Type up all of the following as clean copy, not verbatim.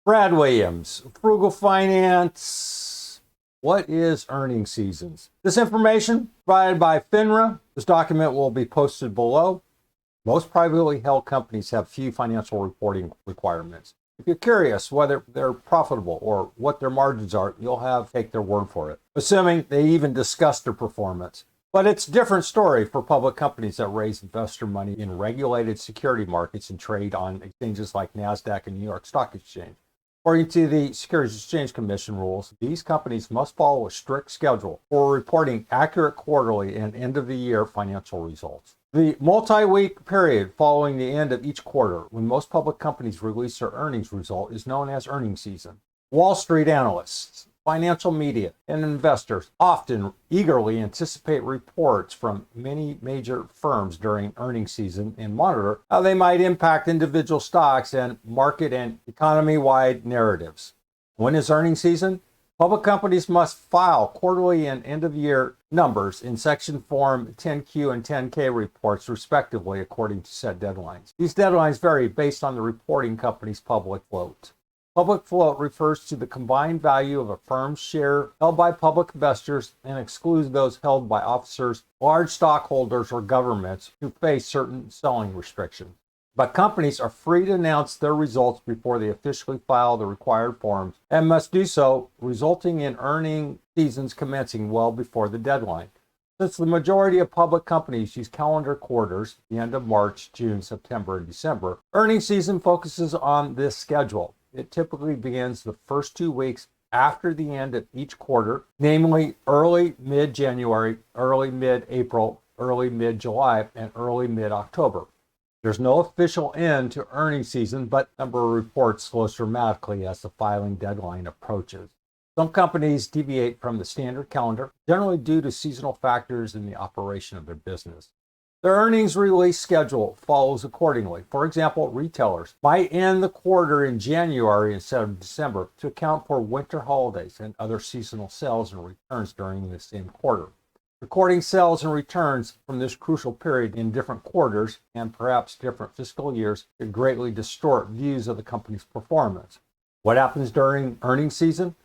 Brad Williams, Frugal Finance. What is earnings seasons? This information provided by FINRA. This document will be posted below. Most privately held companies have few financial reporting requirements. If you're curious whether they're profitable or what their margins are, you'll have to take their word for it, assuming they even discuss their performance. But it's a different story for public companies that raise investor money in regulated security markets and trade on exchanges like NASDAQ and New York Stock Exchange. According to the Securities Exchange Commission rules, these companies must follow a strict schedule for reporting accurate quarterly and end-of-the-year financial results. The multi-week period following the end of each quarter, when most public companies release their earnings result, is known as earnings season. Wall Street analysts, financial media, and investors often eagerly anticipate reports from many major firms during earnings season and monitor how they might impact individual stocks and market and economy-wide narratives. When is earnings season? Public companies must file quarterly and end-of-year numbers in section form 10Q and 10K reports, respectively, according to set deadlines. These deadlines vary based on the reporting company's public float. Public float refers to the combined value of a firm's share held by public investors and excludes those held by officers, large stockholders, or governments who face certain selling restrictions. But companies are free to announce their results before they officially file the required forms and must do so, resulting in earning seasons commencing well before the deadline. Since the majority of public companies use calendar quarters, the end of March, June, September, and December, earnings season focuses on this schedule. It typically begins the first 2 weeks after the end of each quarter, namely early mid-January, early mid-April, early mid-July, and early mid-October. There's no official end to earnings season, but the number of reports slows dramatically as the filing deadline approaches. Some companies deviate from the standard calendar, generally due to seasonal factors in the operation of their business. Their earnings release schedule follows accordingly. For example, retailers might end the quarter in January instead of December to account for winter holidays and other seasonal sales and returns during the same quarter. Recording sales and returns from this crucial period in different quarters and perhaps different fiscal years could greatly distort views of the company's performance. What happens during earnings season?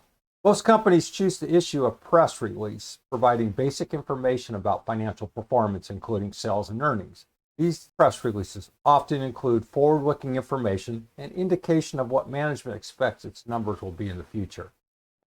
Most companies choose to issue a press release providing basic information about financial performance, including sales and earnings. These press releases often include forward-looking information and indication of what management expects its numbers will be in the future.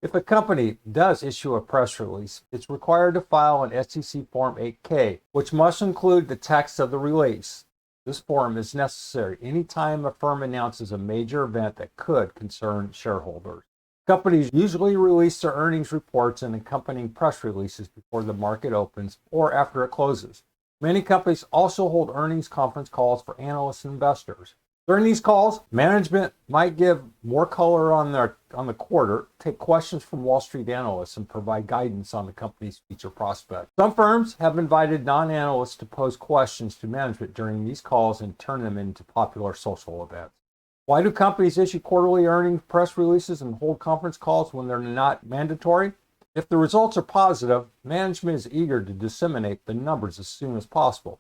If a company does issue a press release, it's required to file an SEC Form 8K, which must include the text of the release. This form is necessary anytime a firm announces a major event that could concern shareholders. Companies usually release their earnings reports and accompanying press releases before the market opens or after it closes. Many companies also hold earnings conference calls for analysts and investors. During these calls, management might give more color on the quarter, take questions from Wall Street analysts, and provide guidance on the company's future prospects. Some firms have invited non-analysts to pose questions to management during these calls and turn them into popular social events. Why do companies issue quarterly earnings press releases and hold conference calls when they're not mandatory? If the results are positive, management is eager to disseminate the numbers as soon as possible.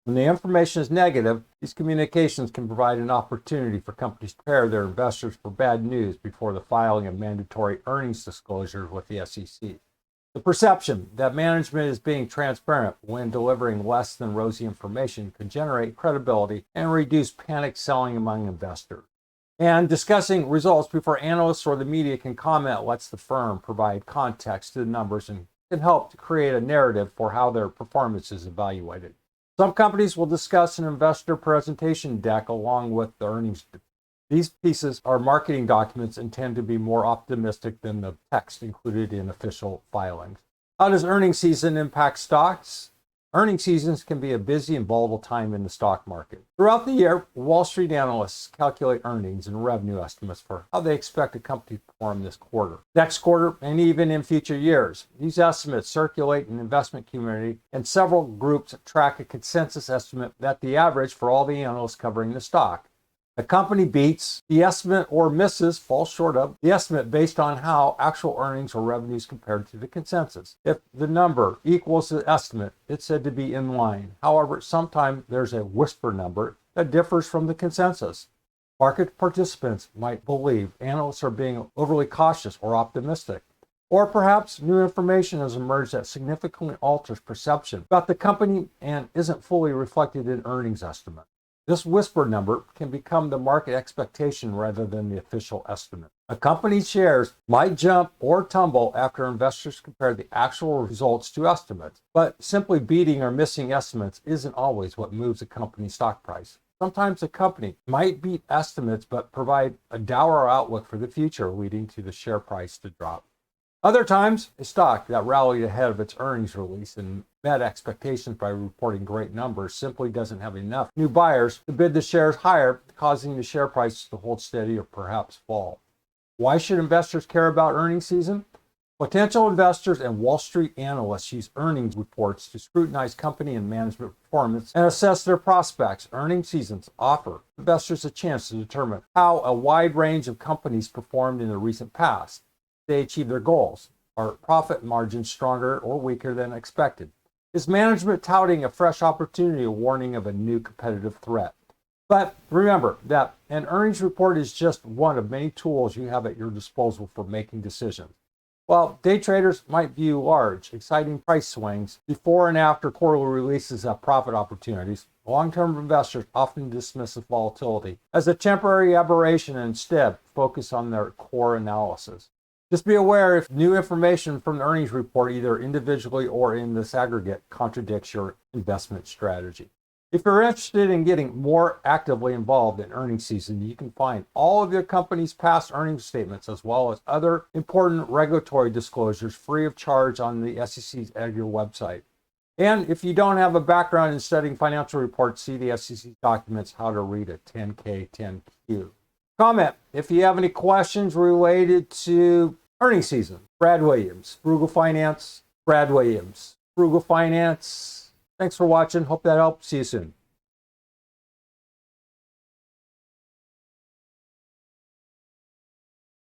When the information is negative, these communications can provide an opportunity for companies to prepare their investors for bad news before the filing of mandatory earnings disclosures with the SEC. The perception that management is being transparent when delivering less than rosy information can generate credibility and reduce panic selling among investors. And discussing results before analysts or the media can comment lets the firm provide context to the numbers and can help to create a narrative for how their performance is evaluated. Some companies will discuss an investor presentation deck along with the earnings. These pieces are marketing documents and tend to be more optimistic than the text included in official filings. How does earnings season impact stocks? Earnings seasons can be a busy and volatile time in the stock market. Throughout the year, Wall Street analysts calculate earnings and revenue estimates for how they expect a company to perform this quarter, next quarter, and even in future years. These estimates circulate in the investment community, and several groups track a consensus estimate that the average for all the analysts covering the stock. A company beats the estimate or misses, falls short of the estimate based on how actual earnings or revenues compared to the consensus. If the number equals the estimate, it's said to be in line. However, sometimes there's a whisper number that differs from the consensus. Market participants might believe analysts are being overly cautious or optimistic. Or perhaps new information has emerged that significantly alters perception about the company and isn't fully reflected in earnings estimate. This whisper number can become the market expectation rather than the official estimate. A company's shares might jump or tumble after investors compare the actual results to estimates, but simply beating or missing estimates isn't always what moves a company's stock price. Sometimes a company might beat estimates but provide a dour outlook for the future, leading to the share price to drop. Other times, a stock that rallied ahead of its earnings release and met expectations by reporting great numbers simply doesn't have enough new buyers to bid the shares higher, causing the share price to hold steady or perhaps fall. Why should investors care about earnings season? Potential investors and Wall Street analysts use earnings reports to scrutinize company and management performance and assess their prospects. Earnings seasons offer investors a chance to determine how a wide range of companies performed in the recent past. They achieve their goals. Are profit margins stronger or weaker than expected? Is management touting a fresh opportunity or warning of a new competitive threat? But remember that an earnings report is just one of many tools you have at your disposal for making decisions. While day traders might view large, exciting price swings before and after quarterly releases of profit opportunities, long-term investors often dismiss the volatility as a temporary aberration and instead focus on their core analysis. Just be aware if new information from the earnings report, either individually or in this aggregate, contradicts your investment strategy. If you're interested in getting more actively involved in earnings season, you can find all of your company's past earnings statements as well as other important regulatory disclosures free of charge on the SEC's EDGAR website. And if you don't have a background in studying financial reports, see the SEC documents How to Read a 10K, 10Q. Comment if you have any questions related to earnings season. Brad Williams, Frugal Finance. Brad Williams, Frugal Finance. Thanks for watching. Hope that helped. See you soon.